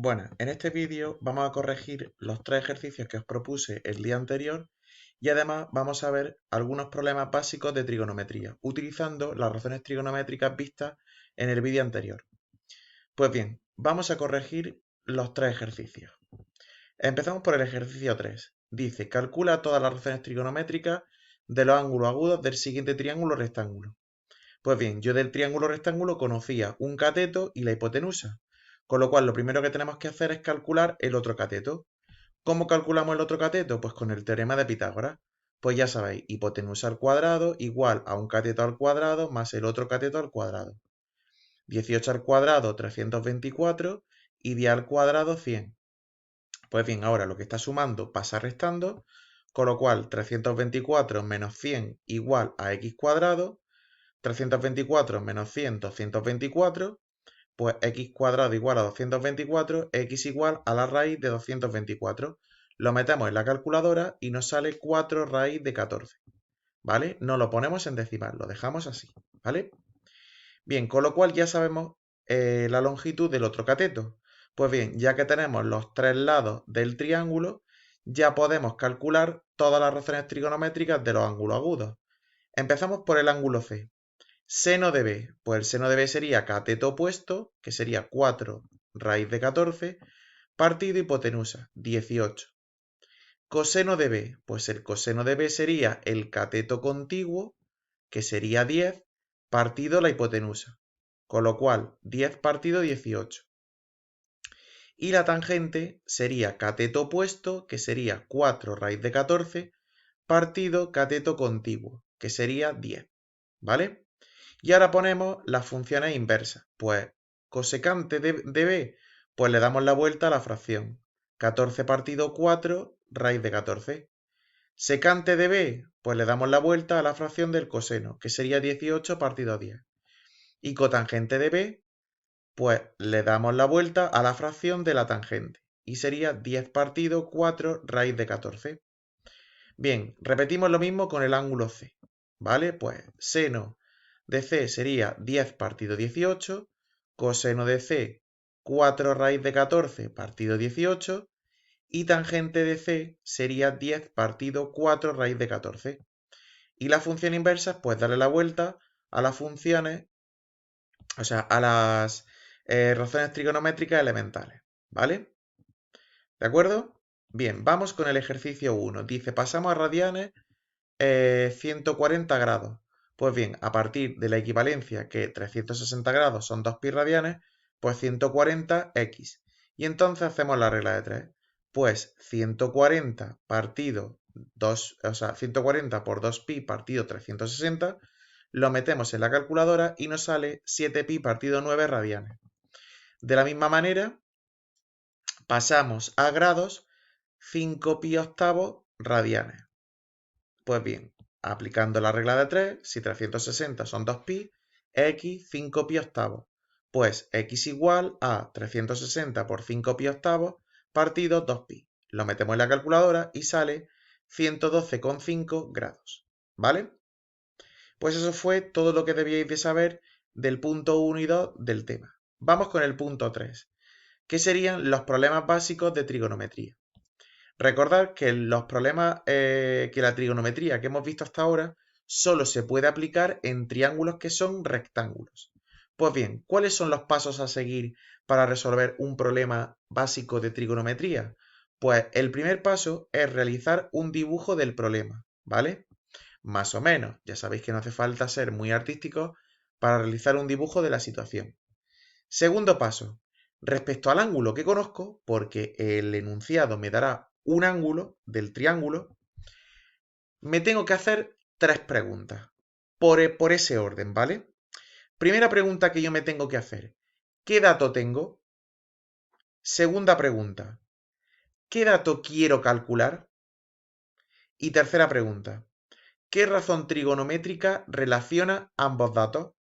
Bueno, en este vídeo vamos a corregir los tres ejercicios que os propuse el día anterior y además vamos a ver algunos problemas básicos de trigonometría, utilizando las razones trigonométricas vistas en el vídeo anterior. Pues bien, vamos a corregir los tres ejercicios. Empezamos por el ejercicio 3. Dice, calcula todas las razones trigonométricas de los ángulos agudos del siguiente triángulo rectángulo. Pues bien, yo del triángulo rectángulo conocía un cateto y la hipotenusa, con lo cual lo primero que tenemos que hacer es calcular el otro cateto. ¿Cómo calculamos el otro cateto? Pues con el teorema de Pitágoras. Pues ya sabéis, hipotenusa al cuadrado igual a un cateto al cuadrado más el otro cateto al cuadrado. 18 al cuadrado, 324 y 10 al cuadrado, 100. Pues bien, ahora lo que está sumando pasa restando, con lo cual 324 menos 100 igual a x cuadrado. 324 menos 100, 224, pues x cuadrado igual a 224, x igual a la raíz de 224. Lo metemos en la calculadora y nos sale 4 raíz de 14, ¿vale? No lo ponemos en decimal, lo dejamos así, ¿vale? Bien, con lo cual ya sabemos la longitud del otro cateto. Pues bien, ya que tenemos los tres lados del triángulo, ya podemos calcular todas las razones trigonométricas de los ángulos agudos. Empezamos por el ángulo C. Seno de B, pues el seno de B sería cateto opuesto, que sería 4 raíz de 14, partido hipotenusa, 18. Coseno de B, pues el coseno de B sería el cateto contiguo, que sería 10, partido la hipotenusa, con lo cual 10 partido 18. Y la tangente sería cateto opuesto, que sería 4 raíz de 14, partido cateto contiguo, que sería 10, ¿vale? Y ahora ponemos las funciones inversas. Pues cosecante de B, pues le damos la vuelta a la fracción. 14 partido 4, raíz de 14. Secante de B, pues le damos la vuelta a la fracción del coseno, que sería 18 partido 10. Y cotangente de B, pues le damos la vuelta a la fracción de la tangente, y sería 10 partido 4, raíz de 14. Bien, repetimos lo mismo con el ángulo C, ¿vale? Pues seno de C sería 10 partido 18, coseno de C 4 raíz de 14 partido 18 y tangente de C sería 10 partido 4 raíz de 14. Y la función inversa es pues darle la vuelta a las funciones, o sea, a las razones trigonométricas elementales, ¿vale? ¿De acuerdo? Bien, vamos con el ejercicio 1. Dice, pasamos a radianes 140 grados. Pues bien, a partir de la equivalencia que 360 grados son 2pi radianes, pues 140x. Y entonces hacemos la regla de 3. Pues 140 partido 2, o sea, 140 por 2pi partido 360, lo metemos en la calculadora y nos sale 7pi partido 9 radianes. De la misma manera, pasamos a grados 5pi octavos radianes. Pues bien, aplicando la regla de 3, si 360 son 2pi, x 5pi octavos. Pues x igual a 360 por 5pi octavos partido 2pi. Lo metemos en la calculadora y sale 112,5 grados. ¿Vale? Pues eso fue todo lo que debíais de saber del punto 1 y 2 del tema. Vamos con el punto 3, que serían los problemas básicos de trigonometría. Recordad que los problemas, que la trigonometría que hemos visto hasta ahora solo se puede aplicar en triángulos que son rectángulos. Pues bien, ¿cuáles son los pasos a seguir para resolver un problema básico de trigonometría? Pues el primer paso es realizar un dibujo del problema, ¿vale? Más o menos, ya sabéis que no hace falta ser muy artísticos para realizar un dibujo de la situación. Segundo paso, respecto al ángulo que conozco, porque el enunciado me dará un ángulo del triángulo, me tengo que hacer tres preguntas por ese orden, ¿vale? Primera pregunta que yo me tengo que hacer, ¿qué dato tengo? Segunda pregunta, ¿qué dato quiero calcular? Y tercera pregunta, ¿qué razón trigonométrica relaciona ambos datos?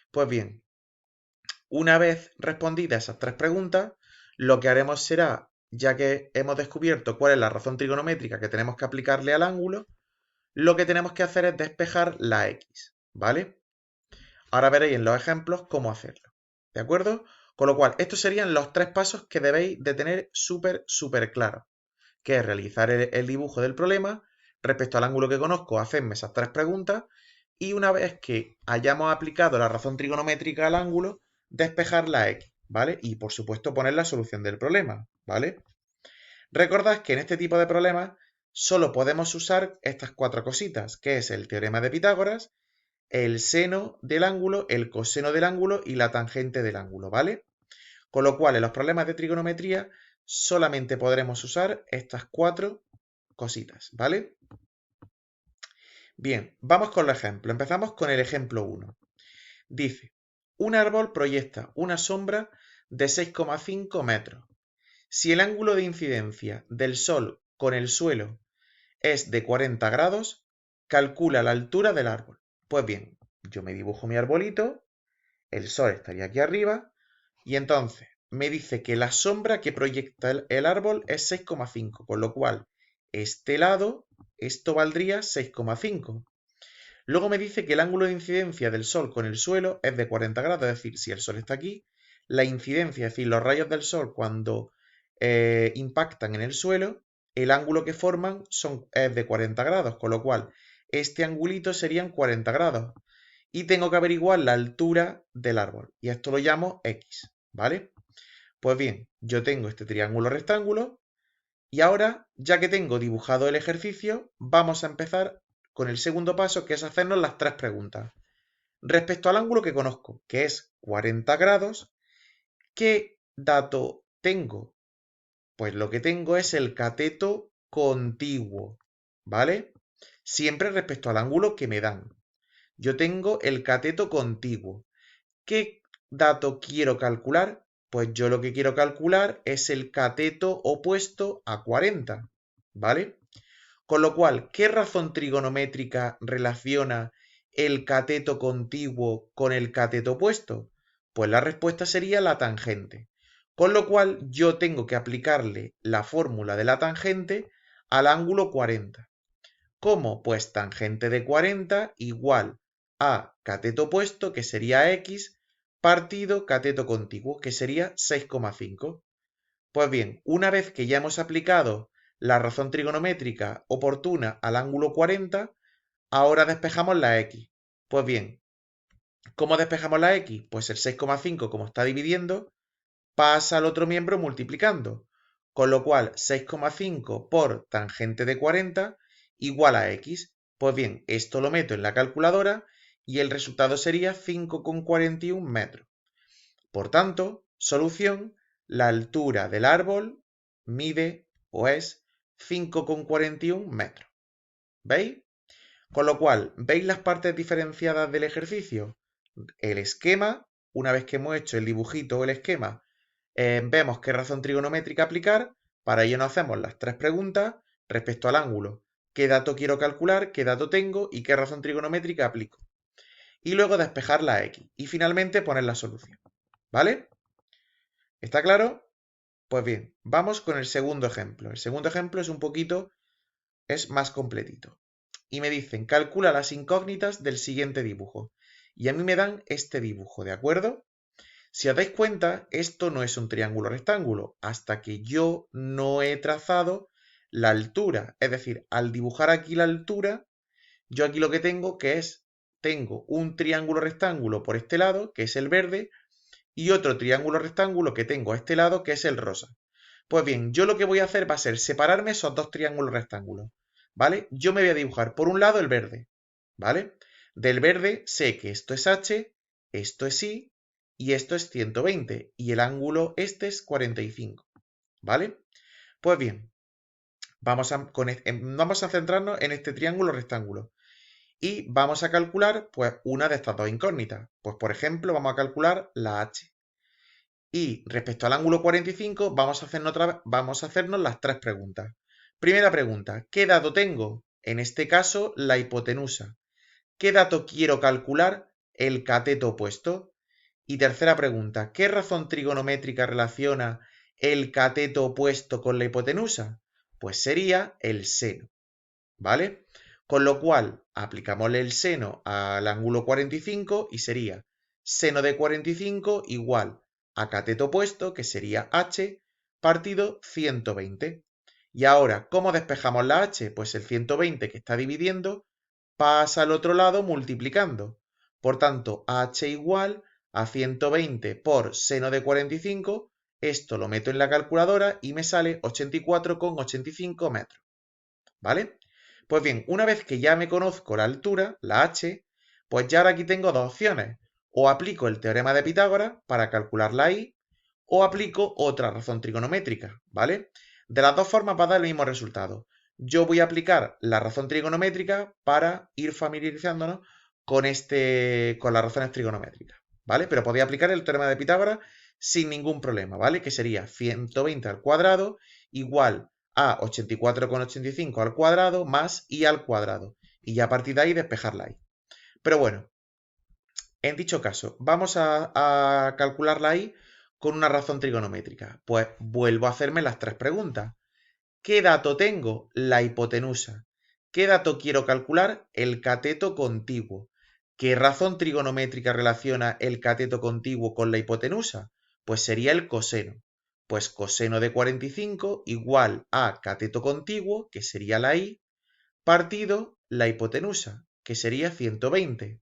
Pues bien, una vez respondidas esas tres preguntas, lo que haremos será, ya que hemos descubierto cuál es la razón trigonométrica que tenemos que aplicarle al ángulo, lo que tenemos que hacer es despejar la x, ¿vale? Ahora veréis en los ejemplos cómo hacerlo, ¿de acuerdo? Con lo cual, estos serían los 3 pasos que debéis de tener súper claros, que es realizar el dibujo del problema, respecto al ángulo que conozco, hacerme esas 3 preguntas, y una vez que hayamos aplicado la razón trigonométrica al ángulo, despejar la x, ¿vale? Y por supuesto poner la solución del problema, ¿vale? Recordad que en este tipo de problemas solo podemos usar estas 4 cositas, que es el teorema de Pitágoras, el seno del ángulo, el coseno del ángulo y la tangente del ángulo, ¿vale? Con lo cual, en los problemas de trigonometría solamente podremos usar estas 4 cositas, ¿vale? Bien, vamos con los ejemplos. Empezamos con el ejemplo 1. Dice, un árbol proyecta una sombra de 6,5 metros. Si el ángulo de incidencia del Sol con el suelo es de 40 grados, calcula la altura del árbol. Pues bien, yo me dibujo mi arbolito, el Sol estaría aquí arriba, y entonces me dice que la sombra que proyecta el árbol es 6,5, con lo cual este lado, esto valdría 6,5. Luego me dice que el ángulo de incidencia del Sol con el suelo es de 40 grados, es decir, si el Sol está aquí, la incidencia, es decir, los rayos del Sol cuando impactan en el suelo, el ángulo que forman es de 40 grados, con lo cual este angulito serían 40 grados. Y tengo que averiguar la altura del árbol, y esto lo llamo X, ¿vale? Pues bien, yo tengo este triángulo rectángulo, y ahora, ya que tengo dibujado el ejercicio, vamos a empezar con el segundo paso, que es hacernos las 3 preguntas. Respecto al ángulo que conozco, que es 40 grados, ¿qué dato tengo? Pues lo que tengo es el cateto contiguo, ¿vale? Siempre respecto al ángulo que me dan. Yo tengo el cateto contiguo. ¿Qué dato quiero calcular? Pues yo lo que quiero calcular es el cateto opuesto a 40, ¿vale? Con lo cual, ¿qué razón trigonométrica relaciona el cateto contiguo con el cateto opuesto? Pues la respuesta sería la tangente. Con lo cual, yo tengo que aplicarle la fórmula de la tangente al ángulo 40. ¿Cómo? Pues tangente de 40 igual a cateto opuesto, que sería x, partido cateto contiguo, que sería 6,5. Pues bien, una vez que ya hemos aplicado la razón trigonométrica oportuna al ángulo 40, ahora despejamos la x. Pues bien, ¿cómo despejamos la x? Pues el 6,5, como está dividiendo, pasa al otro miembro multiplicando. Con lo cual, 6,5 por tangente de 40 igual a x. Pues bien, esto lo meto en la calculadora y el resultado sería 5,41 metros. Por tanto, solución, la altura del árbol mide o es 5,41 metros. ¿Veis? Con lo cual, ¿veis las partes diferenciadas del ejercicio? El esquema, una vez que hemos hecho el dibujito o el esquema, vemos qué razón trigonométrica aplicar. Para ello nos hacemos las 3 preguntas respecto al ángulo. ¿Qué dato quiero calcular? ¿Qué dato tengo? ¿Y qué razón trigonométrica aplico? Y luego despejar la x. Y finalmente poner la solución. ¿Vale? ¿Está claro? Pues bien, vamos con el segundo ejemplo. El segundo ejemplo es más completito. Y me dicen, calcula las incógnitas del siguiente dibujo. Y a mí me dan este dibujo, ¿de acuerdo? Si os dais cuenta, esto no es un triángulo rectángulo, hasta que yo no he trazado la altura. Es decir, al dibujar aquí la altura, yo aquí lo que tengo un triángulo rectángulo por este lado, que es el verde, y otro triángulo rectángulo que tengo a este lado, que es el rosa. Pues bien, yo lo que voy a hacer va a ser separarme esos dos triángulos rectángulos, ¿vale? Yo me voy a dibujar por un lado el verde, ¿vale? Del verde sé que esto es h, esto es y, y esto es 120, y el ángulo este es 45, ¿vale? Pues bien, vamos a centrarnos en este triángulo rectángulo y vamos a calcular pues una de estas dos incógnitas. Pues por ejemplo, vamos a calcular la h. Y respecto al ángulo 45, vamos a hacernos las 3 preguntas. Primera pregunta, ¿qué dato tengo? En este caso, la hipotenusa. ¿Qué dato quiero calcular? El cateto opuesto. Y tercera pregunta, ¿qué razón trigonométrica relaciona el cateto opuesto con la hipotenusa? Pues sería el seno, ¿vale? Con lo cual, aplicamosle el seno al ángulo 45 y sería seno de 45 igual a cateto opuesto, que sería h, partido 120. Y ahora, ¿cómo despejamos la h? Pues el 120 que está dividiendo pasa al otro lado multiplicando. Por tanto, h igual a 120 por seno de 45. Esto lo meto en la calculadora y me sale 84,85 metros. ¿Vale? Pues bien, una vez que ya me conozco la altura, la h, pues ya ahora aquí tengo dos opciones. O aplico el teorema de Pitágoras para calcular la y, o aplico otra razón trigonométrica, ¿vale? De las dos formas va a dar el mismo resultado. Yo voy a aplicar la razón trigonométrica para ir familiarizándonos con las razones trigonométricas, ¿vale? Pero podéis aplicar el teorema de Pitágoras sin ningún problema, ¿vale? Que sería 120 al cuadrado igual a 84,85 al cuadrado más y al cuadrado. Y ya a partir de ahí despejar la y. Pero bueno, en dicho caso, vamos a calcular la y con una razón trigonométrica. Pues vuelvo a hacerme las tres preguntas. ¿Qué dato tengo? La hipotenusa. ¿Qué dato quiero calcular? El cateto contiguo. ¿Qué razón trigonométrica relaciona el cateto contiguo con la hipotenusa? Pues sería el coseno. Pues coseno de 45 igual a cateto contiguo, que sería la y, partido la hipotenusa, que sería 120.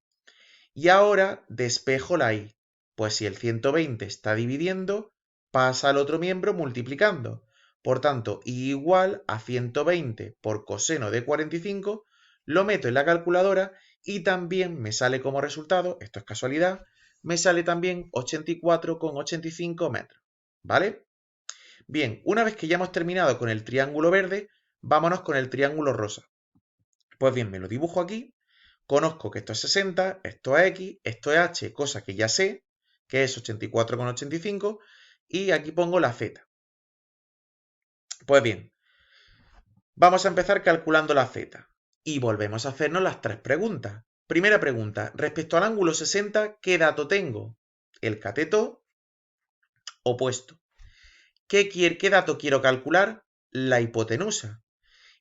Y ahora despejo la y. Pues si el 120 está dividiendo, pasa al otro miembro multiplicando. Por tanto, y igual a 120 por coseno de 45, lo meto en la calculadora y también me sale como resultado, esto es casualidad, me sale también 84,85 metros. ¿Vale? Bien, una vez que ya hemos terminado con el triángulo verde, vámonos con el triángulo rosa. Pues bien, me lo dibujo aquí. Conozco que esto es 60, esto es x, esto es h, cosa que ya sé, que es 84,85, y aquí pongo la z. Pues bien, vamos a empezar calculando la z. Y volvemos a hacernos las tres preguntas. Primera pregunta, respecto al ángulo 60, ¿qué dato tengo? El cateto opuesto. ¿Qué dato quiero calcular? La hipotenusa.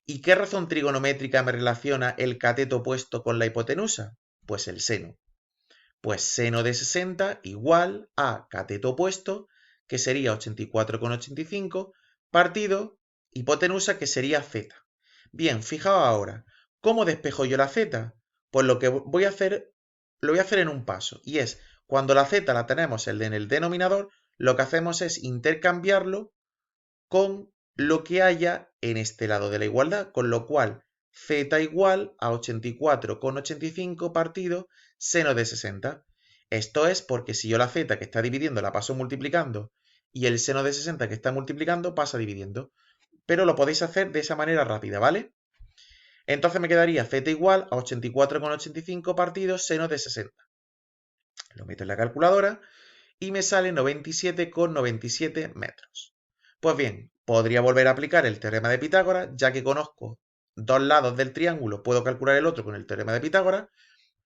¿Y qué razón trigonométrica me relaciona el cateto opuesto con la hipotenusa? Pues el seno. Pues seno de 60 igual a cateto opuesto, que sería 84,85, partido hipotenusa, que sería z. Bien, fijaos ahora, ¿cómo despejo yo la z? Pues lo que voy a hacer, lo voy a hacer en un paso, y es, cuando la z la tenemos en el denominador, lo que hacemos es intercambiarlo con lo que haya en este lado de la igualdad, con lo cual z igual a 84,85 partido seno de 60. Esto es porque si yo la z que está dividiendo la paso multiplicando y el seno de 60 que está multiplicando pasa dividiendo. Pero lo podéis hacer de esa manera rápida, ¿vale? Entonces me quedaría z igual a 84,85 partido seno de 60. Lo meto en la calculadora y me sale 97,97 metros. Pues bien, podría volver a aplicar el teorema de Pitágoras, ya que conozco dos lados del triángulo, puedo calcular el otro con el teorema de Pitágoras,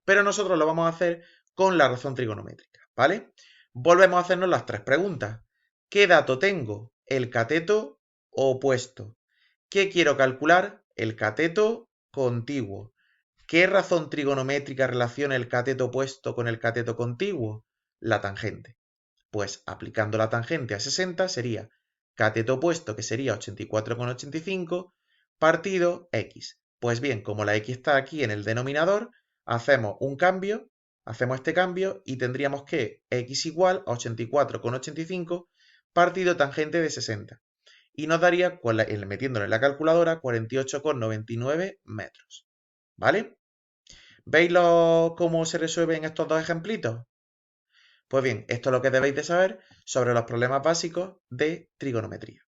pero nosotros lo vamos a hacer con la razón trigonométrica, ¿vale? Volvemos a hacernos las tres preguntas. ¿Qué dato tengo? El cateto opuesto. ¿Qué quiero calcular? El cateto contiguo. ¿Qué razón trigonométrica relaciona el cateto opuesto con el cateto contiguo? La tangente. Pues aplicando la tangente a 60 sería cateto opuesto, que sería 84,85, partido x. Pues bien, como la x está aquí en el denominador, hacemos este cambio y tendríamos que x igual a 84,85 partido tangente de 60. Y nos daría, metiéndolo en la calculadora, 48,99 metros. ¿Vale? ¿Veis cómo se resuelven estos dos ejemplitos? Pues bien, esto es lo que debéis de saber sobre los problemas básicos de trigonometría.